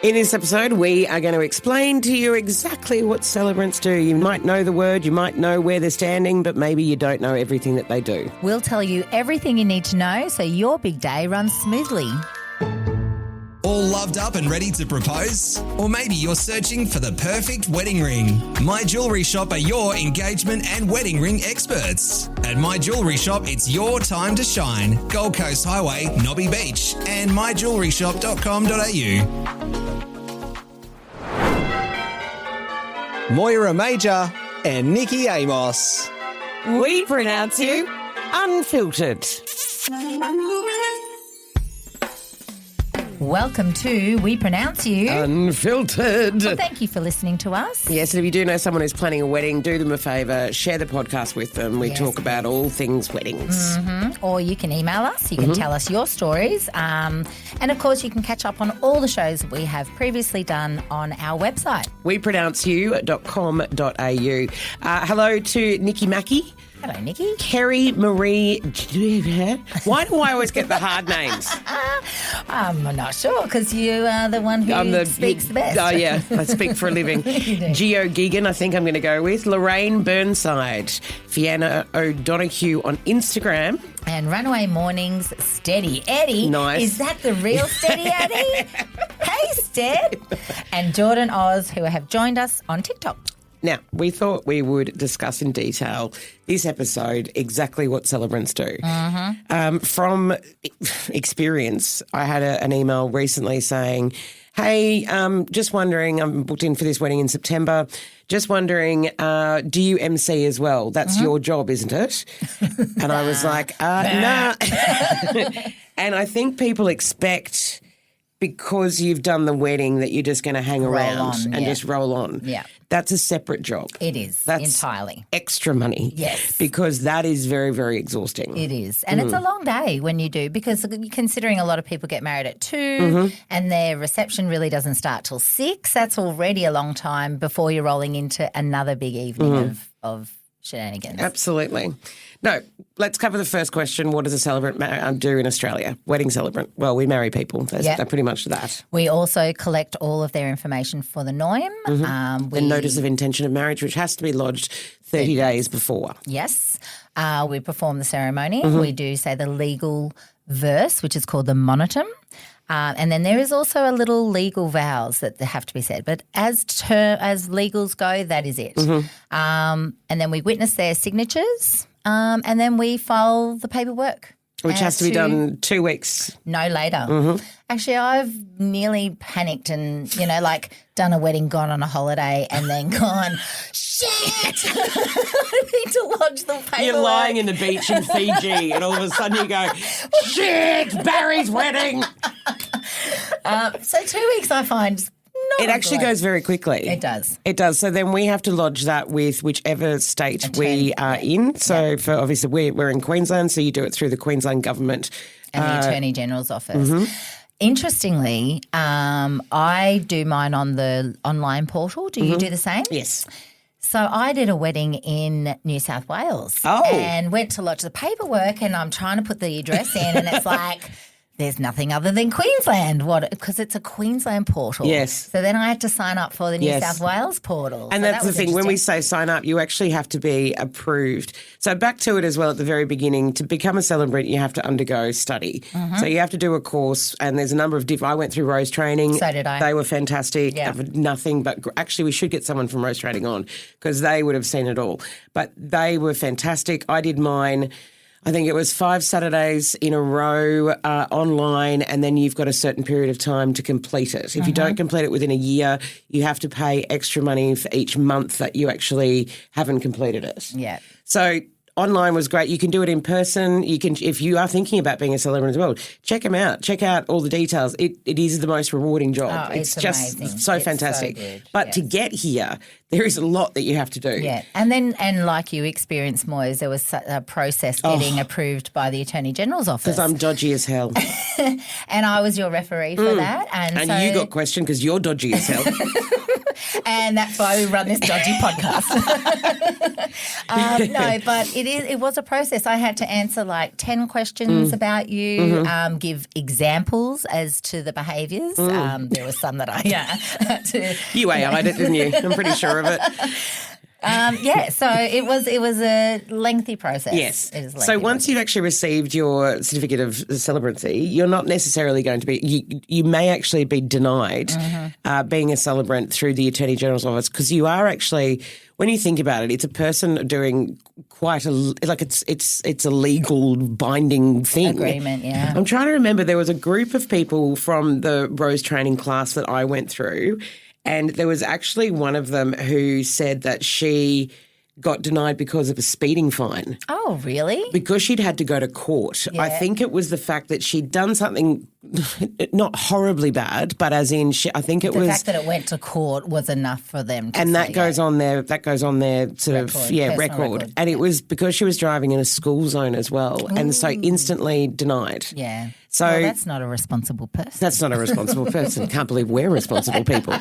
In this episode, we are going to explain to you exactly what celebrants do. You might know the word, you might know where they're standing, but maybe you don't know everything that they do. We'll tell you everything you need to know so your big day runs smoothly. All loved up and ready to propose? Or maybe you're searching for the perfect wedding ring. My Jewellery Shop are your engagement and wedding ring experts. At My Jewellery Shop, it's your time to shine. Gold Coast Highway, Nobby Beach, and myjewelleryshop.com.au. Moira Major and Nikki Amos. We pronounce you unfiltered. Welcome to We Pronounce You. Unfiltered. Well, thank you for listening to us. Yes, and if you do know someone who's planning a wedding, do them a favour, share the podcast with them. We talk about all things weddings. Mm-hmm. Or you can email us. You can tell us your stories. And, of course, you can catch up on all the shows we have previously done on our website. WePronounceYou.com.au. Hello to Nikki Mackie. Hello, Nikki. Kerry Marie. Why do I always get the hard names? I'm not sure because you are the one who speaks the best. Oh, yeah. I speak for a living. Geo Gigan, I think I'm going to go with. Lorraine Burnside. Fiona O'Donoghue on Instagram. And Runaway Mornings, Steady Eddie. Nice. Is that the real Steady Eddie? Hey, Stead. And Jordan Oz, who have joined us on TikTok. Now, we thought we would discuss in detail this episode exactly what celebrants do. From experience, I had an email recently saying, hey, just wondering, I'm booked in for this wedding in September, just wondering, do you MC as well? That's your job, isn't it? And I was like, nah. And I think people expect, because you've done the wedding, that you're just going to hang around and just roll on. Yeah. That's a separate job. It is, That's entirely. Extra money. Yes. Because that is very, very exhausting. It is. And it's a long day when you do, because considering a lot of people get married at 2 and their reception really doesn't start till 6, that's already a long time before you're rolling into another big evening of shenanigans. Absolutely. No, let's cover the first question. What does a celebrant do in Australia? Wedding celebrant. Well, we marry people. They're pretty much that. We also collect all of their information for the NOIM. The notice of intention of marriage, which has to be lodged 30 days before. Yes. We perform the ceremony. We do say the legal verse, which is called the monotum. And then there is also a little legal vows that have to be said. But as legals go, that is it. And then we witness their signatures and then we file the paperwork. Which has to be done 2 weeks. No later. Actually, I've nearly panicked and, done a wedding, gone on a holiday and then gone, shit, I need to lodge the paperwork. You're lying in the beach in Fiji and all of a sudden you go, shit, Barry's wedding. So 2 weeks I find it actually goes very quickly. It does. It does. So then we have to lodge that with whichever state we are in. So for obviously we're in Queensland, so you do it through the Queensland government. And the Attorney General's office. Interestingly, I do mine on the online portal. Do you do the same? Yes. So I did a wedding in New South Wales and went to lodge the paperwork and I'm trying to put the address in and it's like, there's nothing other than Queensland. Because it's a Queensland portal. Yes. So then I had to sign up for the New South Wales portal. And so that's the thing. When we say sign up, you actually have to be approved. So back to it as well at the very beginning. To become a celebrant, you have to undergo study. So you have to do a course and there's a number of different. I went through Rose Training. So did I. They were fantastic. Yeah. Nothing but actually we should get someone from Rose Training on because they would have seen it all. But they were fantastic. I did mine. I think it was 5 Saturdays in a row online, and then you've got a certain period of time to complete it. If you don't complete it within a year, you have to pay extra money for each month that you actually haven't completed it. Yeah. So online was great. You can do it in person. You can, if you are thinking about being a celebrant as well, check them out. Check out all the details. It is the most rewarding job. Oh, it's just amazing. so It's fantastic. so good. But to get here, there is a lot that you have to do. Yeah. And like you experienced, Moyes, there was a process getting approved by the Attorney General's office. Because I'm dodgy as hell. And I was your referee for that. And you got questioned because you're dodgy as hell. And that's why we run this dodgy podcast. No, but it was a process. I had to answer like 10 questions about you, give examples as to the behaviours. There were some that I had to. You AI'd it, didn't you? I'm pretty sure of it. So it was a lengthy process. Yes. It is a So lengthy once you've actually received your certificate of celebrancy, you're not necessarily going to be, you may actually be denied being a celebrant through the Attorney General's office, because you are actually, when you think about it, it's a person doing quite a, like it's a legal binding thing. agreement, yeah. I'm trying to remember, there was a group of people from the Rose training class that I went through, and there was actually one of them who said that she got denied because of a speeding fine. Oh, really? Because she'd had to go to court. Yeah. I think it was the fact that she'd done something not horribly bad, but as in I think it The was... fact that it went to court was enough for them to And that say, goes on their sort of Personal record. And it was because she was driving in a school zone as well, and so instantly denied. Yeah. So well, that's not a responsible person. That's not a responsible person. Can't believe we're responsible people.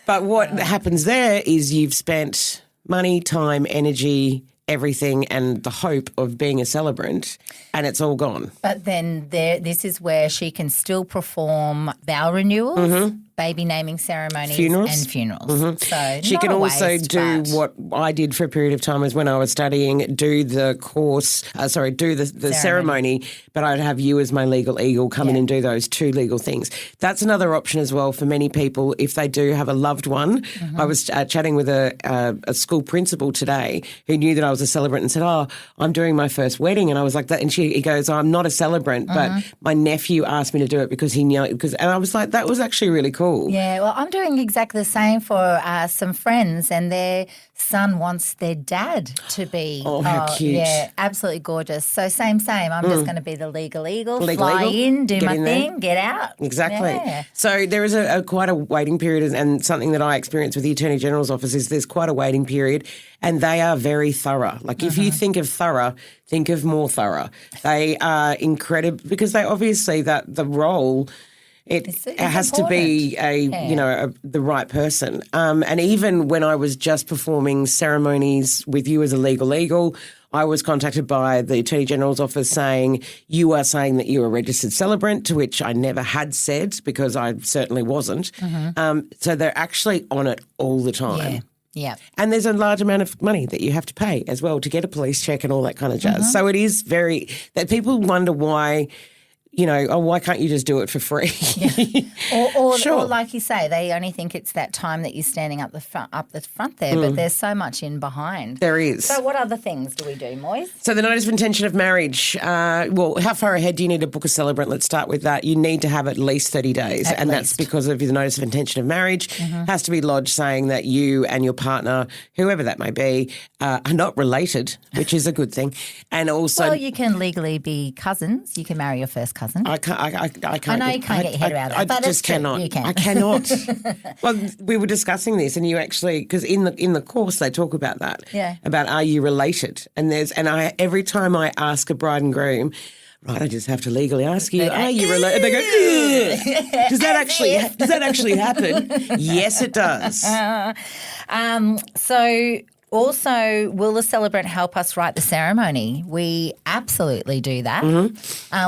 But what happens there is you've spent money, time, energy, everything, and the hope of being a celebrant, and it's all gone. But then this is where she can still perform vow renewals, baby naming ceremonies, Funerals. and funerals. So She not can a also waste, do but what I did for a period of time, was when I was studying, do the course, do the ceremony, but I'd have you as my legal eagle come in and do those two legal things. That's another option as well for many people if they do have a loved one. I was chatting with a school principal today who knew that I was a celebrant and said, "Oh, I'm doing my first wedding," and I was like that, and he goes, "I'm not a celebrant, but my nephew asked me to do it because he knew it." And I was like, that was actually really cool. Yeah, well, I'm doing exactly the same for some friends, and their son wants their dad to be. Oh, how cute. Yeah, absolutely gorgeous. So same. I'm just going to be the legal eagle, fly eagle, in, do get my in there. thing, get out. Exactly. Yeah. So there is quite a waiting period, and something that I experienced with the Attorney General's office is there's quite a waiting period, and they are very thorough. Like if you think of thorough, think of more thorough. They are incredible because they obviously the role. It has to be the right person. And even when I was just performing ceremonies with you as a legal eagle, I was contacted by the Attorney General's office saying, "You are saying that you're a registered celebrant," to which I never had said because I certainly wasn't. So they're actually on it all the time. Yeah. And there's a large amount of money that you have to pay as well to get a police check and all that kind of jazz. So it is that people wonder why... why can't you just do it for free? Or Sure. like you say, they only think it's that time that you're standing up the front there, but there's so much in behind. There is. So what other things do we do, Moise? So the notice of intention of marriage, how far ahead do you need to book a celebrant? Let's start with that. You need to have at least 30 days, and that's because of the notice of intention of marriage. Has to be lodged saying that you and your partner, whoever that may be, are not related, which is a good thing. And also... Well, you can legally be cousins. You can marry your first cousin. I can't. I can't. I know you can't get your head around it, I but just it's true. cannot. You can. I cannot. Well, we were discussing this, and you actually, because in the course they talk about that. Yeah. About are you related? And every time I ask a bride and groom, right, I just have to legally ask you, are you related? They go, ugh. Does that actually happen? Yes, it does. So also, will the celebrant help us write the ceremony? We absolutely do that.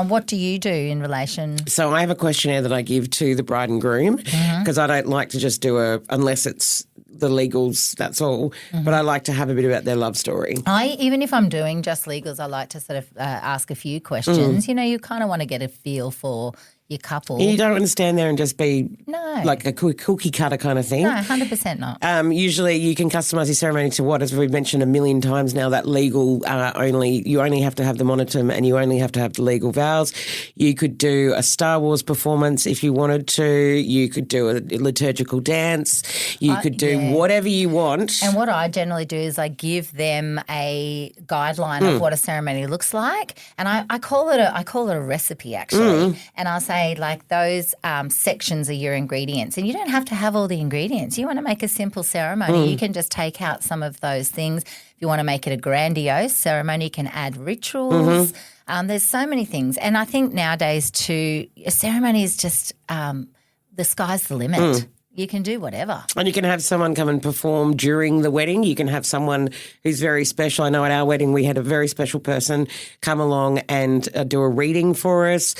What do you do in relation? So I have a questionnaire that I give to the bride and groom because I don't like to just do unless it's the legals, that's all. But I like to have a bit about their love story. Even if I'm doing just legals, I like to sort of ask a few questions. You kind of want to get a feel for your couple. You don't want to stand there and just be like a cookie cutter kind of thing. No, 100% not. Usually you can customise your ceremony to what, as we've mentioned a million times now, that legal you only have to have the monotum and you only have to have the legal vows. You could do a Star Wars performance if you wanted to. You could do a liturgical dance. You could do whatever you want. And what I generally do is I give them a guideline of what a ceremony looks like, and I call it a recipe actually. And I'll say like those sections are your ingredients, and you don't have to have all the ingredients. You want to make a simple ceremony, you can just take out some of those things. If you want to make it a grandiose ceremony, you can add rituals. There's so many things, and I think nowadays too, a ceremony is just the sky's the limit. you can do whatever. And you can have someone come and perform during the wedding. You can have someone who's very special. I know at our wedding we had a very special person come along and do a reading for us,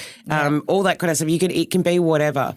all that kind of stuff. It can be whatever.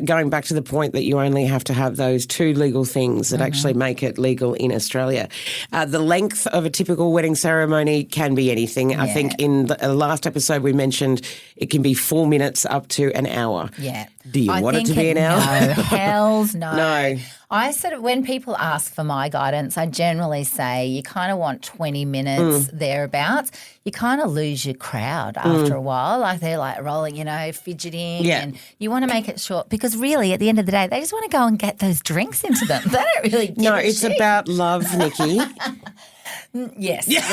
Going back to the point that you only have to have those two legal things that actually make it legal in Australia. The length of a typical wedding ceremony can be anything. I think in the last episode we mentioned it can be 4 minutes up to an hour. Yeah. Do you want it to be an hour? No, hells no. No. I sort of, when people ask for my guidance, I generally say you kind of want 20 minutes thereabouts. You kind of lose your crowd after a while. Like they're like rolling, fidgeting. Yeah. And you want to make it short because really at the end of the day, they just want to go and get those drinks into them. They don't really give No, a it's shit. about love, Nikki. Yes. Yes.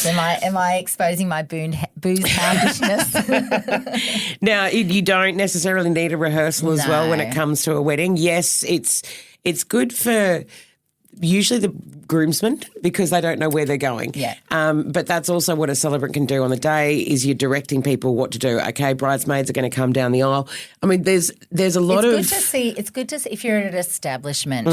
Am I exposing my booze houndishness? Now, you don't necessarily need a rehearsal as well when it comes to a wedding. Yes, it's good for usually the groomsmen because they don't know where they're going. Yeah. But that's also what a celebrant can do on the day is you're directing people what to do. Okay, bridesmaids are going to come down the aisle. I mean, there's a lot of... It's good to see if you're at an establishment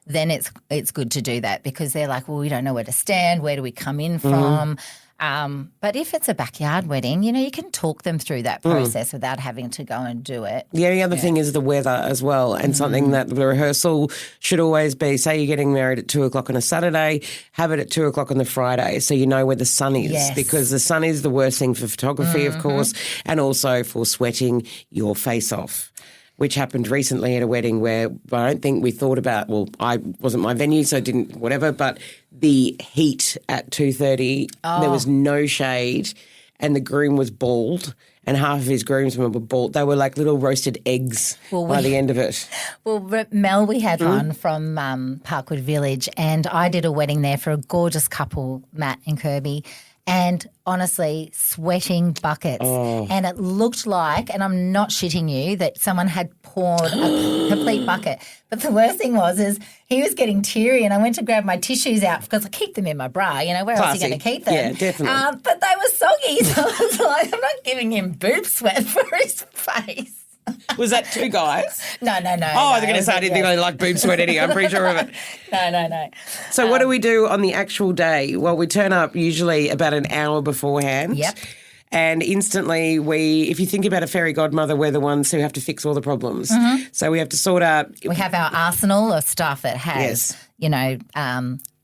then it's good to do that because they're like, well, we don't know where to stand. Where do we come in from? But if it's a backyard wedding, you can talk them through that process without having to go and do it. The only other thing is the weather as well, and something that the rehearsal should always be, say you're getting married at 2:00 on a Saturday, have it at 2:00 on the Friday so you know where the sun is because the sun is the worst thing for photography, of course, and also for sweating your face off. Which happened recently at a wedding where I don't think we thought about, I wasn't my venue, so I didn't, whatever, but the heat at 2:30, there was no shade and the groom was bald and half of his groomsmen were bald. They were like little roasted eggs by the end of it. Well, Mel, we had one from Parkwood Village and I did a wedding there for a gorgeous couple, Matt and Kirby. And honestly, sweating buckets. And it looked like, and I'm not shitting you, that someone had poured a complete bucket. But the worst thing is he was getting teary and I went to grab my tissues out because I keep them in my bra, where else are you going to keep them? Yeah, definitely. But they were soggy, so I was like, I'm not giving him boob sweat for his face. Was that two guys? No. Oh, I was going to say I didn't think I like boob sweat anyway. I'm pretty sure of it. No. So what do we do on the actual day? Well, we turn up usually about an hour beforehand. Yep. And instantly if you think about a fairy godmother, we're the ones who have to fix all the problems. So we have to sort out. We have our arsenal of stuff that has,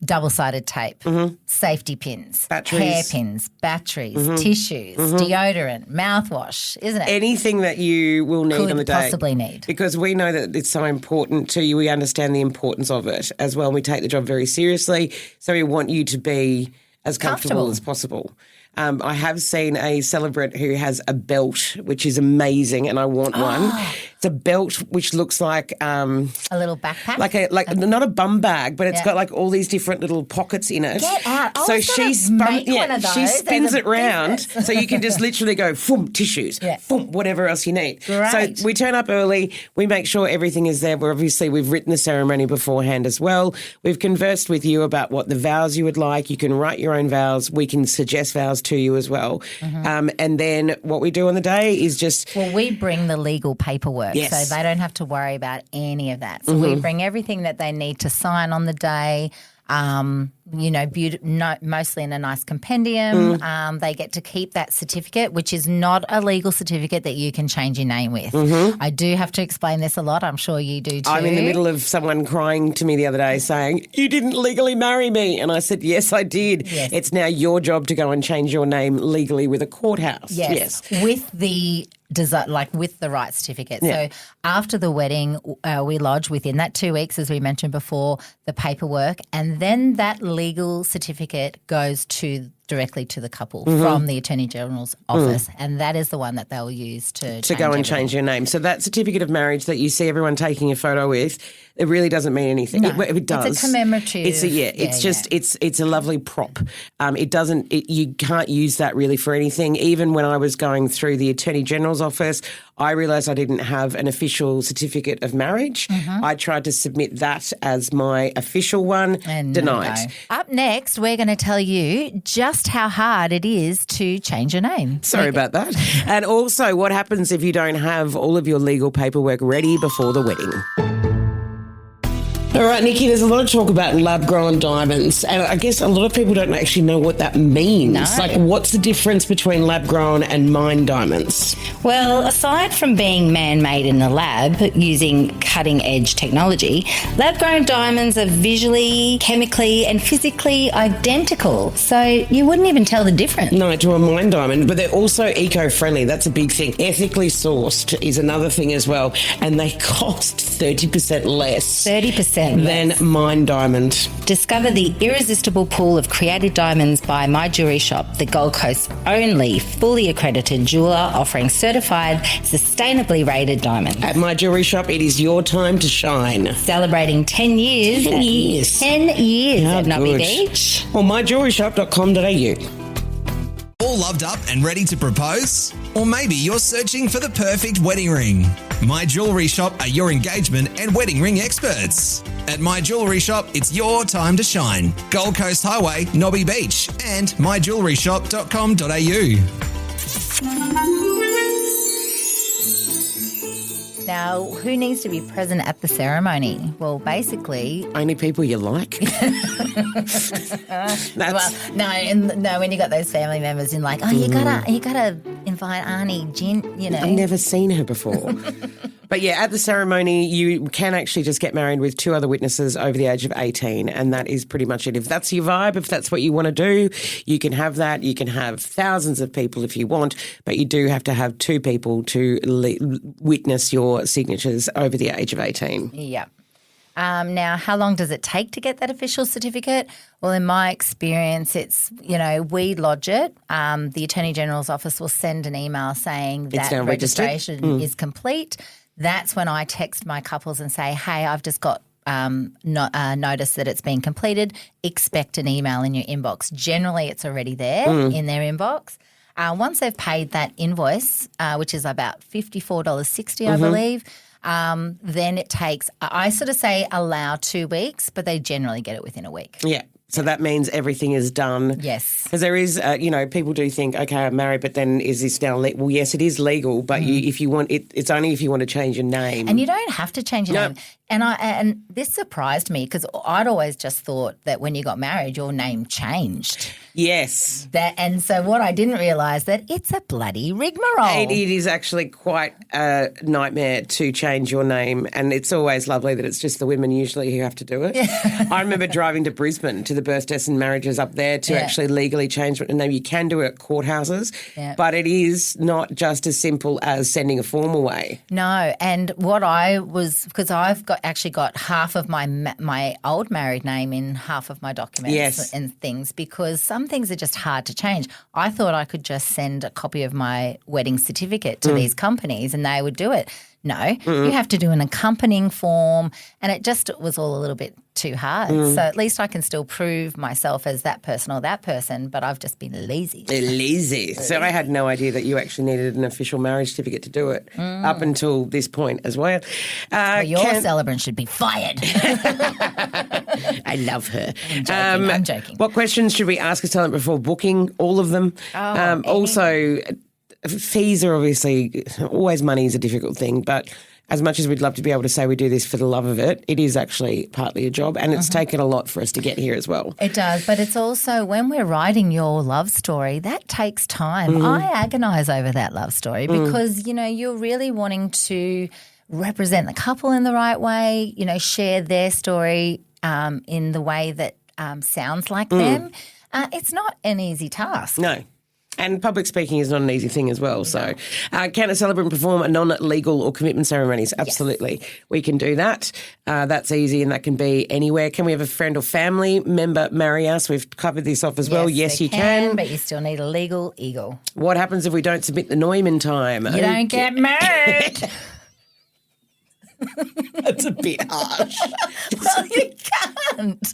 double-sided tape, safety pins, batteries, hairpins, batteries, tissues, deodorant, mouthwash, isn't it? Anything that you will need on the day. Could possibly need. Because we know that it's so important to you. We understand the importance of it as well. We take the job very seriously. So we want you to be as comfortable as possible. I have seen a celebrant who has a belt, which is amazing, and I want one. It's a belt which looks like a little backpack, like not a bum bag, but it's got like all these different little pockets in it. Get out! So she spins it round, so you can just literally go, boom, tissues, boom, whatever else you need. Great. So we turn up early. We make sure everything is there. We've written the ceremony beforehand as well. We've conversed with you about what the vows you would like. You can write your own vows. We can suggest vows to you as well. And then what we do on the day is just... Well, we bring the legal paperwork so they don't have to worry about any of that. So we bring everything that they need to sign on the day. Mostly in a nice compendium. They get to keep that certificate, which is not a legal certificate that you can change your name with. I do have to explain this a lot. I'm sure you do too. I'm in the middle of someone crying to me the other day saying, you didn't legally marry me. And I said, yes, I did. Yes. It's now your job to go and change your name legally with a courthouse. Yes. With the with the right certificate. Yeah. So after the wedding, we lodge within that 2 weeks, as we mentioned before, the paperwork, and then that legal certificate goes directly to the couple from the Attorney General's office, and that is the one that they'll use to go and change your name. So that certificate of marriage that you see everyone taking a photo with, it really doesn't mean anything. No, it does. It's a commemorative. It's a lovely prop. You can't use that really for anything. Even when I was going through the Attorney General's office, I realised I didn't have an official certificate of marriage. I tried to submit that as my official one. And denied. no. Up next, we're going to tell you just just how hard it is to change your name. Sorry about that. And also, what happens if you don't have all of your legal paperwork ready before the wedding? All right, Nikki, there's a lot of talk about lab-grown diamonds, and I guess a lot of people don't actually know what that means. No. Like, what's the difference between lab-grown and mined diamonds? Well, aside from being man-made in the lab using cutting-edge technology, lab-grown diamonds are visually, chemically and physically identical. So you wouldn't even tell the difference. No, to a mined diamond, but they're also eco-friendly. That's a big thing. Ethically sourced is another thing as well, and they cost 30% less. 30% than mined diamond. Discover the irresistible pool of created diamonds by My Jewelry Shop, the Gold Coast's only fully accredited jeweller offering certified, sustainably rated diamonds. At My Jewelry Shop, it is your time to shine. Celebrating 10 years. 10 years. 10 years How at Nobby good. Beach. Or myjewelryshop.com.au. All loved up and ready to propose? Or maybe you're searching for the perfect wedding ring. My Jewelry Shop are your engagement and wedding ring experts. At My Jewelry Shop, it's your time to shine. Gold Coast Highway, Nobby Beach, and myjewelryshop.com.au. Now, who needs to be present at the ceremony? Well, basically, Only people you like. no, when you got those family members in, like, oh, you gotta invite Auntie Gin, you know. I've never seen her before. But yeah, at the ceremony, you can actually just get married with 2 other witnesses over the age of 18, and that is pretty much it. If that's your vibe, if that's what you want to do, you can have that. You can have thousands of people if you want, but you do have to have 2 people to witness your signatures over the age of 18. Yeah. Now, how long does it take to get that official certificate? Well, in my experience, it's, we lodge it. The Attorney General's office will send an email saying that now registered. registration is complete. That's when I text my couples and say, hey, I've just got notice that it's been completed. Expect an email in your inbox. Generally, it's already there in their inbox. Once they've paid that invoice, which is about $54.60, I believe, then it takes, I sort of say allow 2 weeks, but they generally get it within a week. Yeah. So that means everything is done. Yes. Because there is, people do think, okay, I'm married, but then is this now legal? Well, yes, it is legal, but if you want it, it's only if you want to change your name. And you don't have to change your name. And this surprised me because I'd always just thought that when you got married, your name changed. Yes. And so what I didn't realise that it's a bloody rigmarole. It is actually quite a nightmare to change your name, and it's always lovely that it's just the women usually who have to do it. I remember driving to Brisbane to the birth deaths and marriages up there to actually legally change your name. You can do it at courthouses, but it is not just as simple as sending a form away. No, and what because I've actually got half of my old married name in half of my documents and things, because some things are just hard to change. I thought I could just send a copy of my wedding certificate to these companies and they would do it. No, you have to do an accompanying form, and it was all a little bit too hard. So at least I can still prove myself as that person or that person, but I've just been lazy. Lazy. So I had no idea that you actually needed an official marriage certificate to do it up until this point as well. Your celebrant should be fired. I love her. I'm joking. What questions should we ask a celebrant before booking? All of them. Also, fees are obviously always money is a difficult thing, but as much as we'd love to be able to say we do this for the love of it, it is actually partly a job, and it's taken a lot for us to get here as well. It does, but it's also when we're writing your love story, that takes time. I agonise over that love story because, you're really wanting to represent the couple in the right way, share their story in the way that sounds like them. It's not an easy task. No. And public speaking is not an easy thing as well. So can a celebrant perform a non-legal or commitment ceremonies? Absolutely. Yes. We can do that. That's easy, and that can be anywhere. Can we have a friend or family member marry us? We've covered this off as well. Yes, you can. But you still need a legal eagle. What happens if we don't submit the NOIM in time? You don't get married. That's a bit harsh. Well, you can't.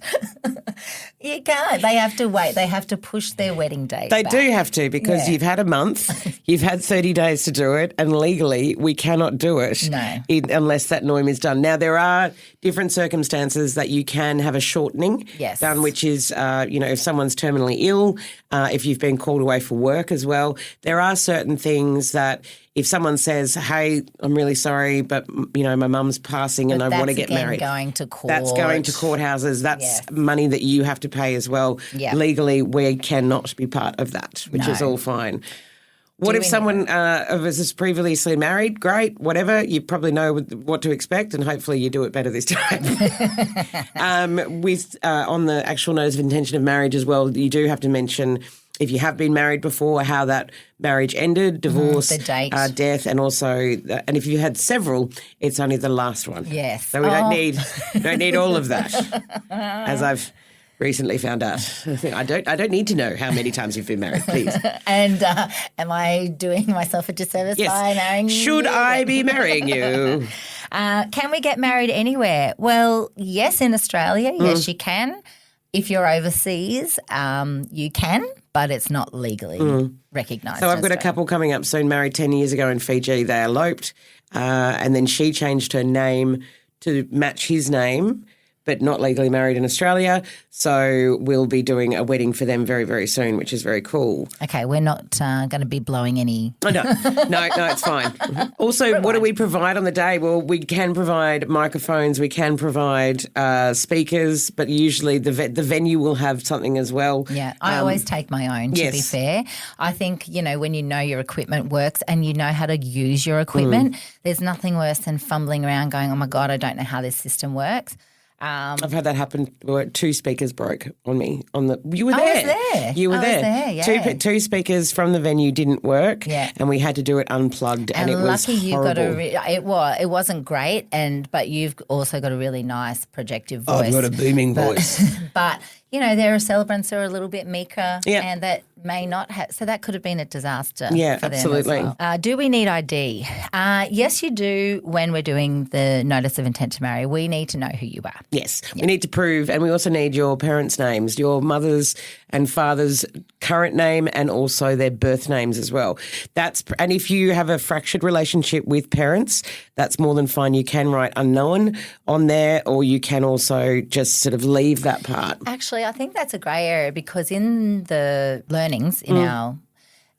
You can't. They have to wait. They have to push their wedding date They back. do have to because you've had a month, you've had 30 days to do it, and legally we cannot do it unless that NOIM is done. Now, there are different circumstances that you can have a shortening done, which is, if someone's terminally ill, if you've been called away for work as well. There are certain things that if someone says, hey, I'm really sorry, but, my mum's passing and I want to get married. That's going to court. That's going to courthouses. That's money that you have to pay as well. Yeah. Legally, we cannot be part of that, which is all fine. What if someone of us is previously married? Great, whatever. You probably know what to expect, and hopefully you do it better this time. On the actual notice of intention of marriage as well, you do have to mention if you have been married before, how that marriage ended, divorce, the date. Death, and also, and if you had several, it's only the last one. Yes. So we don't need all of that, as I've recently found out. I don't need to know how many times you've been married, please. And am I doing myself a disservice by marrying you? Should I be marrying you? Can we get married anywhere? Well, yes, in Australia, yes, you can. If you're overseas, you can, but it's not legally recognised. So I've got a couple coming up soon, married 10 years ago in Fiji. They eloped, and then she changed her name to match his name, but not legally married in Australia. So we'll be doing a wedding for them very, very soon, which is very cool. Okay, we're not going to be blowing any... Oh, no, it's fine. Also, what do we provide on the day? Well, we can provide microphones, we can provide speakers, but usually the venue will have something as well. Yeah, I always take my own, to be fair. I think, when you know your equipment works and you know how to use your equipment, there's nothing worse than fumbling around going, oh, my God, I don't know how this system works. I've had that happen where 2 speakers broke on me. You were there. I was there. You were there. Yeah. Two speakers from the venue didn't work. Yeah. And we had to do it unplugged, and it was lucky you horrible. it wasn't great, but you've also got a really nice projective voice. I've got a booming voice. But there are celebrants who are a little bit meeker, Yeah. and that may not have. So that could have been a disaster. Yeah, for absolutely. Them as well. Do we need ID? Yes, you do. When we're doing the notice of intent to marry, we need to know who you are. Yes, we need to prove, and we also need your parents' names, your mother's and father's current name, and also their birth names as well. And if you have a fractured relationship with parents, that's more than fine. You can write unknown on there, or you can also just sort of leave that part. Actually, I think that's a grey area because in the learnings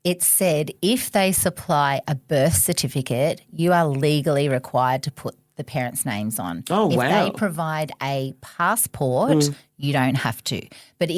it said if they supply a birth certificate, you are legally required to put the parents' names on. Oh, if wow. they provide a passport, you don't have to. But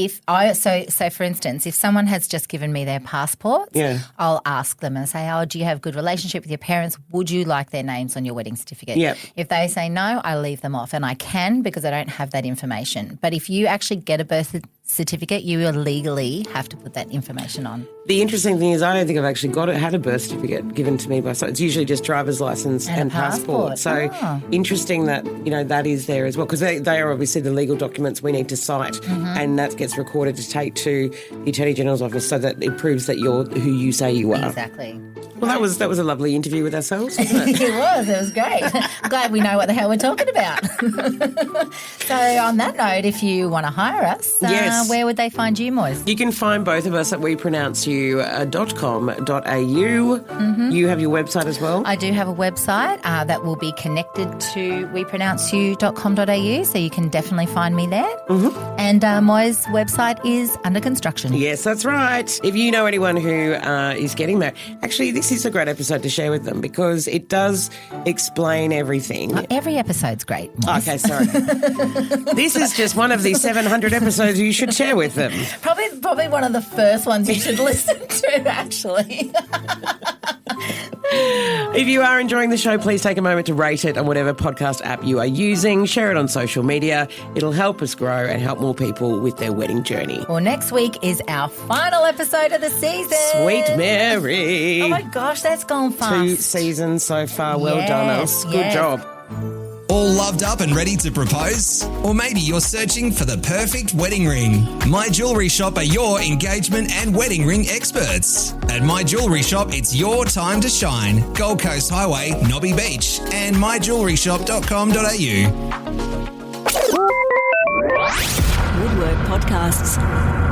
so for instance, if someone has just given me their passports, I'll ask them and say, do you have a good relationship with your parents? Would you like their names on your wedding certificate? Yep. If they say no, I leave them off, and I can because I don't have that information. But if you actually get a birth certificate, you will legally have to put that information on. The interesting thing is I don't think I've actually had a birth certificate given to me so it's usually just driver's license and passport. So interesting that, that is there as well, because they are obviously the legal documents we need to cite, and that gets recorded to take to the Attorney General's office so that it proves that you're who you say you are. Exactly. Well, that was a lovely interview with ourselves, wasn't it? It was great. I'm glad we know what the hell we're talking about. So on that note, if you want to hire us, where would they find you, Moise? You can find both of us at wepronounceyou.com.au. You have your website as well? I do have a website that will be connected to wepronounceyou.com.au, so you can definitely find me there. And Moi's website is under construction. Yes, that's right. If you know anyone who is getting married, actually this is a great episode to share with them because it does explain everything. Every episode's great, Moise. Okay, sorry. This is just one of the 700 episodes you should share with them. Probably one of the first ones you should listen to, actually. If you are enjoying the show, please take a moment to rate it on whatever podcast app you are using. Share it on social media. It'll help us grow and help more people with their wedding journey. Well, next week is our final episode of the season. Sweet Mary. Oh, my gosh, that's gone fast. 2 seasons so far. Well done, us. Good job. All loved up and ready to propose? Or maybe you're searching for the perfect wedding ring. My Jewellery Shop are your engagement and wedding ring experts. At My Jewellery Shop, it's your time to shine. Gold Coast Highway, Nobby Beach, and myjewelleryshop.com.au. Woodwork Podcasts.